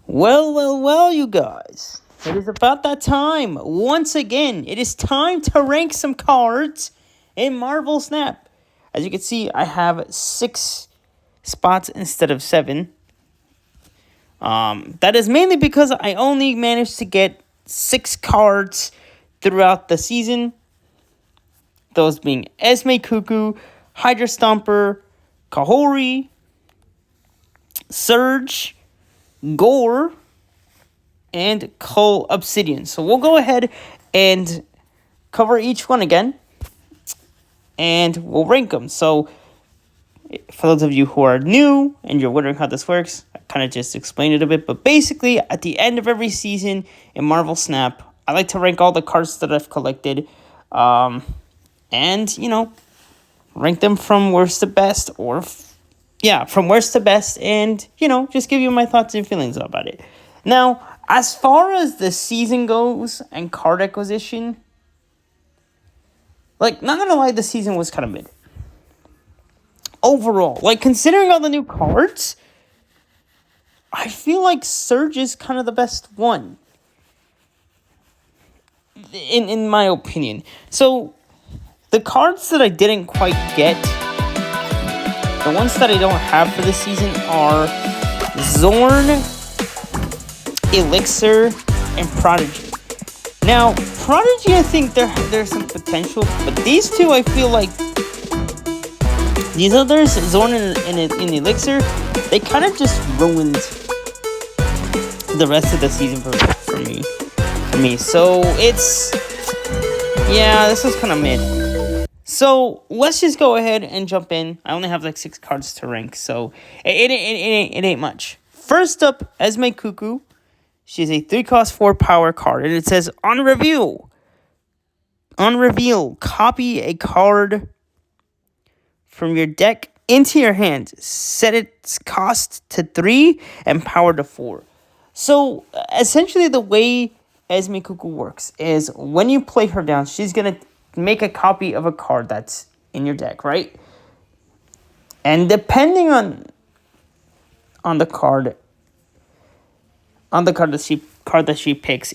Well, you guys. It is about that time. Once again, it is time to rank some cards in Marvel Snap. As you can see, I have 6 spots instead of 7. That is mainly because I only managed to get 6 cards throughout the season. Those being Esme Cuckoo, Hydra Stomper, Kahori, Surge, Gore, and Cull Obsidian. So we'll go ahead and cover each one again, and we'll rank them. So for those of you who are new and you're wondering how this works, I kind of just explained it a bit. But basically, at the end of every season in Marvel Snap, I like to rank all the cards that I've collected, and rank them from worst to best, from worst to best, and just give you my thoughts and feelings about it. Now, as far as the season goes and card acquisition, not gonna lie, the season was kind of mid. Overall, considering all the new cards, I feel like Surge is kind of the best one. In my opinion. So, the cards that I didn't quite get, the ones that I don't have for this season are Zorn, Elixir, and Prodigy. Now, Prodigy, I think there's some potential, but these two, I feel like these others, Zorn and Elixir, they kind of just ruined the rest of the season for me. So this was kind of mid. So let's just go ahead and jump in. I only have 6 cards to rank, so it ain't much. First up, Esme Cuckoo. She's a 3-cost 4 power card, and it says on reveal, copy a card from your deck into your hand. Set its cost to 3 and power to 4. So essentially, the way Esme Cuckoo works is when you play her down, she's gonna make a copy of a card that's in your deck, right? And depending on the card that she picks,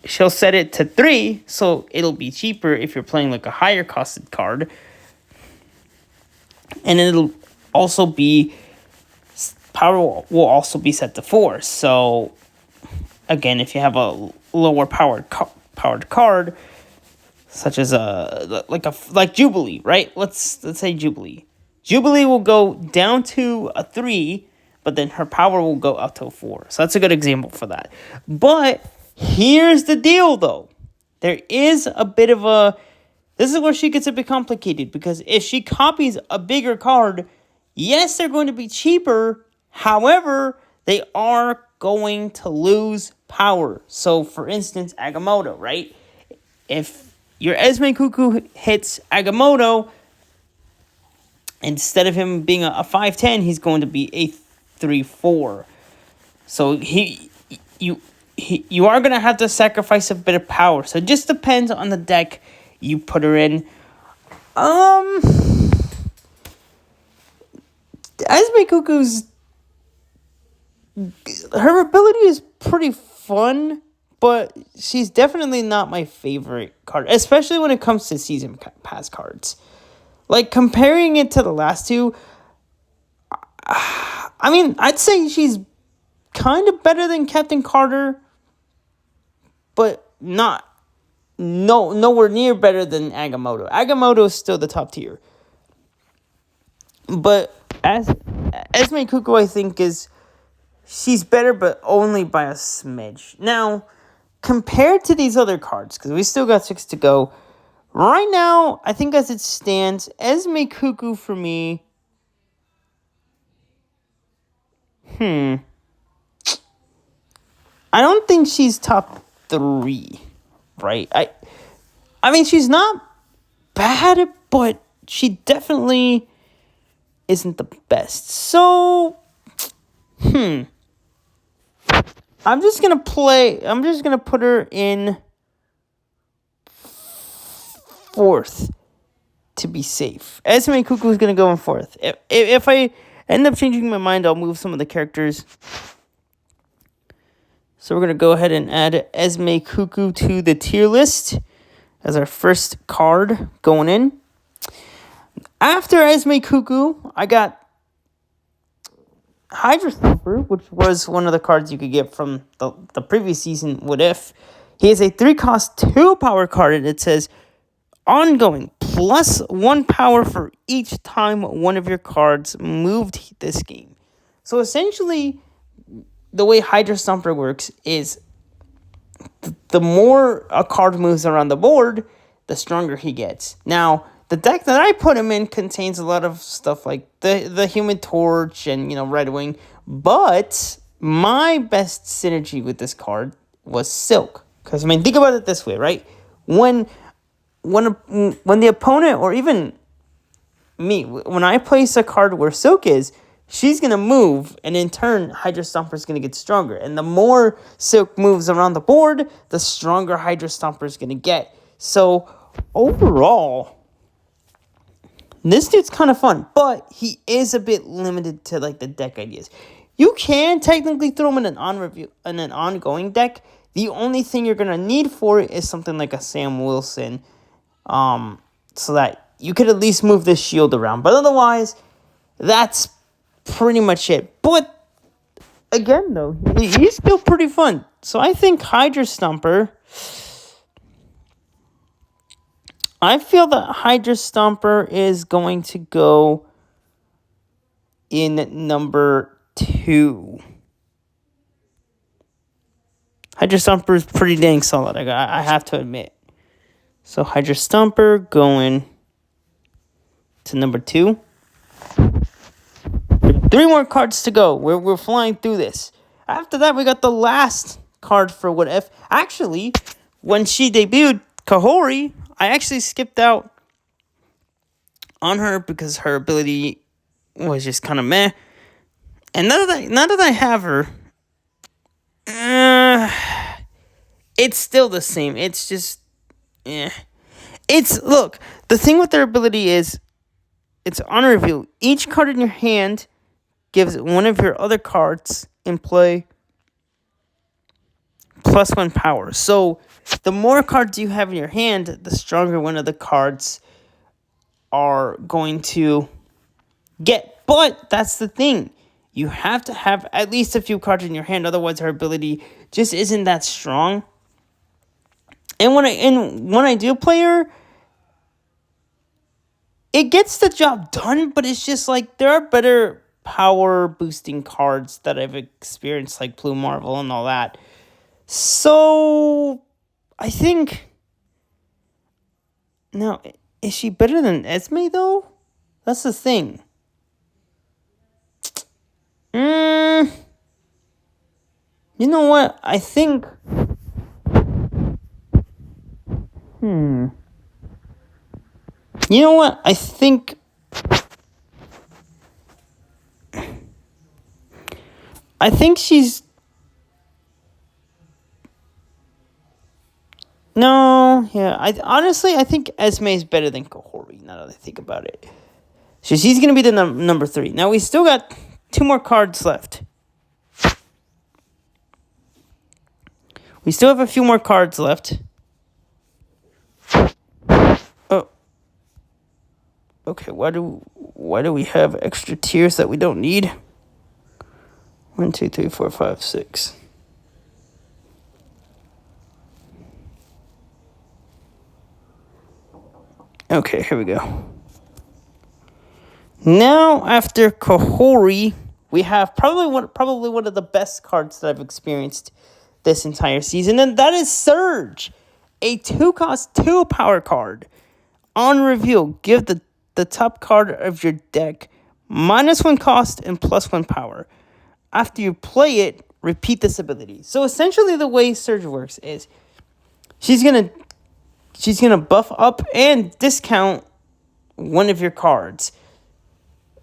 she'll set it to 3, so it'll be cheaper if you're playing a higher costed card. And it'll also be power will also be set to 4. So again, if you have a lower powered card, such as like Jubilee, right? Let's say Jubilee. Jubilee will go down to a 3, but then her power will go up to a 4. So that's a good example for that. But here's the deal, though. There is a bit of a... This is where she gets a bit complicated, because if she copies a bigger card, yes, they're going to be cheaper. However, they are going to lose power. So, for instance, Agamotto, right? If your Esme Cuckoo hits Agamotto, instead of him being a 5/10, he's going to be a 3/4. So you are going to have to sacrifice a bit of power. So it just depends on the deck you put her in. Esme Cuckoo's... her ability is pretty fun, but she's definitely not my favorite card, especially when it comes to season pass cards. Comparing it to the last two, I'd say she's kind of better than Captain Carter, but nowhere near better than Agamotto. Agamotto is still the top tier. But Esme Cuckoo, I think, she's better, but only by a smidge. Now, compared to these other cards, because we still got 6 to go, right now, I think as it stands, Esme Cuckoo for me... I don't think she's top 3, right? She's not bad, but she definitely isn't the best. So, I'm just gonna put her in 4th to be safe. Esme Cuckoo is gonna go in 4th. If I end up changing my mind, I'll move some of the characters So we're going to go ahead and add Esme Cuckoo to the tier list as our first card going in. After Esme Cuckoo, I got Hydra Stomper, which was one of the cards you could get from the previous season, What If. He is a 3-cost 2-power card, and it says, ongoing, plus 1 power for each time one of your cards moved this game. So essentially, the way Hydra Stomper works is the more a card moves around the board, the stronger he gets. Now, the deck that I put him in contains a lot of stuff like the Human Torch and, Red Wing. But my best synergy with this card was Silk. Because, think about it this way, right? When the opponent, or even me, when I place a card where Silk is, she's going to move, and in turn, Hydra Stomper is going to get stronger. And the more Silk moves around the board, the stronger Hydra Stomper is going to get. So, overall, this dude's kind of fun, but he is a bit limited to, the deck ideas. You can technically throw him in an ongoing deck. The only thing you're going to need for it is something like a Sam Wilson, so that you could at least move this shield around. But otherwise, that's pretty much it. But again, though, he's still pretty fun. So I think Hydra Stomper, I feel that Hydra Stomper is going to go in number 2. Hydra Stomper is pretty dang solid, I have to admit. So Hydra Stomper going to number 2. 3 more cards to go. We're flying through this. After that, we got the last card for What If. Actually, when she debuted, Kahori, I actually skipped out on her because her ability was just kind of meh. And now that I have her, it's still the same. It's just, look, the thing with their ability is, it's on reveal. Each card in your hand gives one of your other cards in play plus 1 power. So, the more cards you have in your hand, the stronger one of the cards are going to get. But that's the thing. You have to have at least a few cards in your hand, otherwise her ability just isn't that strong. And when I do play her, it gets the job done, but it's just there are better power boosting cards that I've experienced, like Blue Marvel and all that. So I think, now, is she better than Esme though? That's the thing. You know what? I think, You know what? I think she's... No, yeah. I think Esme is better than Kahori, now that I think about it. So she's going to be the number 3. Now, we still got 2 more cards left. We still have a few more cards left. Oh. Okay, why do we have extra tiers that we don't need? 1, 2, 3, 4, 5, 6. Okay, here we go. Now, after Kahori, we have probably one of the best cards that I've experienced this entire season, and that is Surge, a 2-cost 2-power card. On reveal, give the top card of your deck -1 cost and +1 power. After you play it, repeat this ability. So essentially, the way Surge works is she's gonna buff up and discount one of your cards,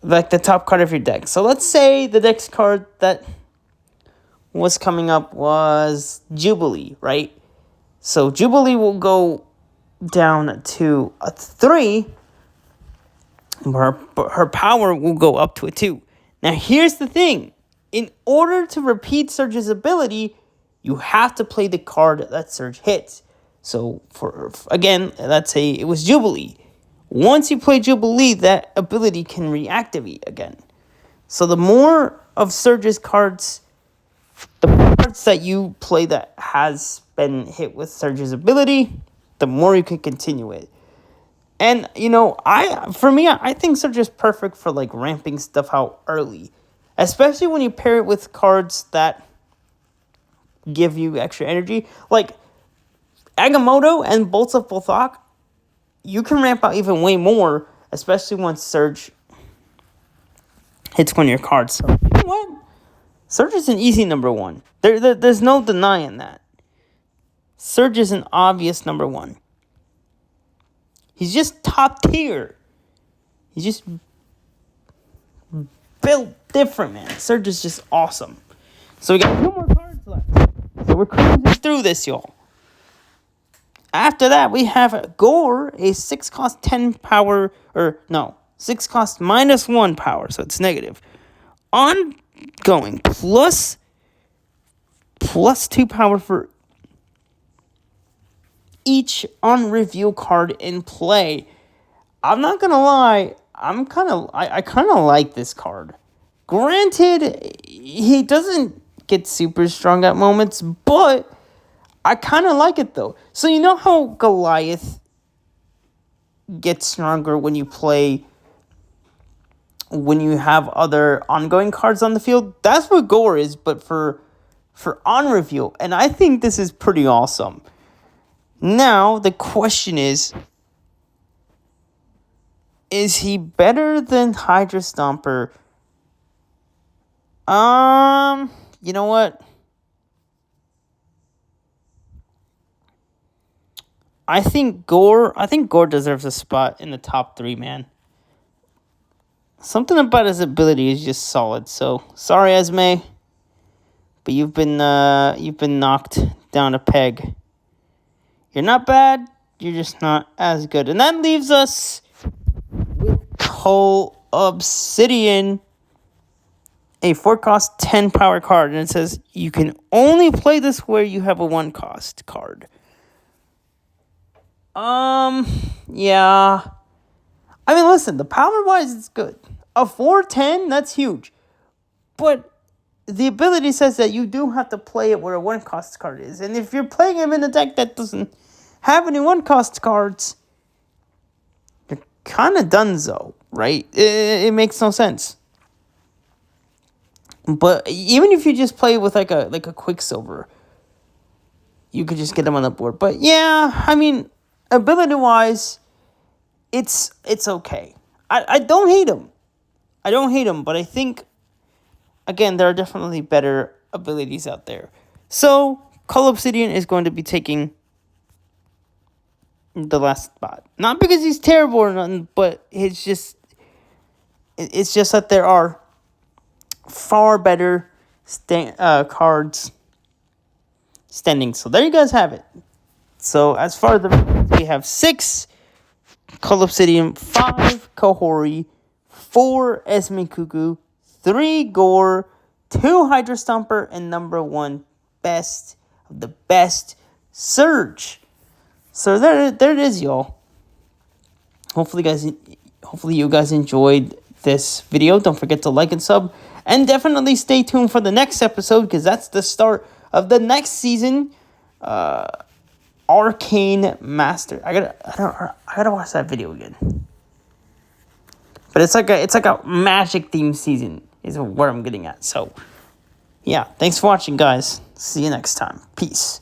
like the top card of your deck. So let's say the next card that was coming up was Jubilee, right? So Jubilee will go down to a 3, but her power will go up to a 2. Now, here's the thing. In order to repeat Surge's ability, You have to play the card that Surge hits. So, again, let's say it was Jubilee. Once you play Jubilee, that ability can reactivate again. So the more of Surge's cards, the cards that you play that has been hit with Surge's ability, the more you can continue it. And, I think Surge is perfect for, like, ramping stuff out early. Especially when you pair it with cards that give you extra energy. Like, Agamotto and Bolts of Bothok, you can ramp out even way more, especially once Surge hits one of your cards. So, you know what? Surge is an easy number one. There's no denying that. Surge is an obvious number one. He's just top tier. He's just built different, man. Surge is just awesome. So we got 2 more cards left. So we're cruising through this, y'all. After that, we have Gore, a 6 cost 10 power, 6 cost -1 power, so it's negative. Ongoing, plus 2 power for each on-reveal card in play. I'm not gonna lie, I kind of like this card. Granted, he doesn't get super strong at moments, but I kind of like it though. So you know how Goliath gets stronger when you have other ongoing cards on the field? That's what Gore is, but for on reveal. And I think this is pretty awesome. Now, the question is he better than Hydra Stomper? You know what? I think Gore deserves a spot in the top 3, man. Something about his ability is just solid. So, sorry, Esme, but you've been knocked down a peg. You're not bad, you're just not as good. And that leaves us with Cull Obsidian, a 4 cost 10 power card, and it says you can only play this where you have a 1 cost card. Yeah. I mean, listen, the power-wise, it's good. A 4-10, that's huge. But the ability says that you do have to play it where a 1 cost card is. And if you're playing him in a deck that doesn't have any 1 cost cards, you're kind of donezo, right? It makes no sense. But even if you just play with like a Quicksilver, you could just get him on the board. But yeah, I mean, ability-wise, it's okay. I don't hate him. But I think, again, there are definitely better abilities out there. So, Cull Obsidian is going to be taking the last spot. Not because he's terrible or nothing, but it's just that there are far better cards standing. So there you guys have it. So as far as the rankings, we have 6 Cull Obsidian, 5 Kohori, 4 Esme Cuckoo, 3 Gore, 2 Hydra Stomper, and number 1 best of the best, Surge. So there it is, y'all. Hopefully you guys enjoyed this video. Don't forget to like and sub, and definitely stay tuned for the next episode, because that's the start of the next season. Arcane Master. I gotta watch that video again. But it's like a magic themed season is what I'm getting at. So yeah, thanks for watching, guys. See you next time. Peace.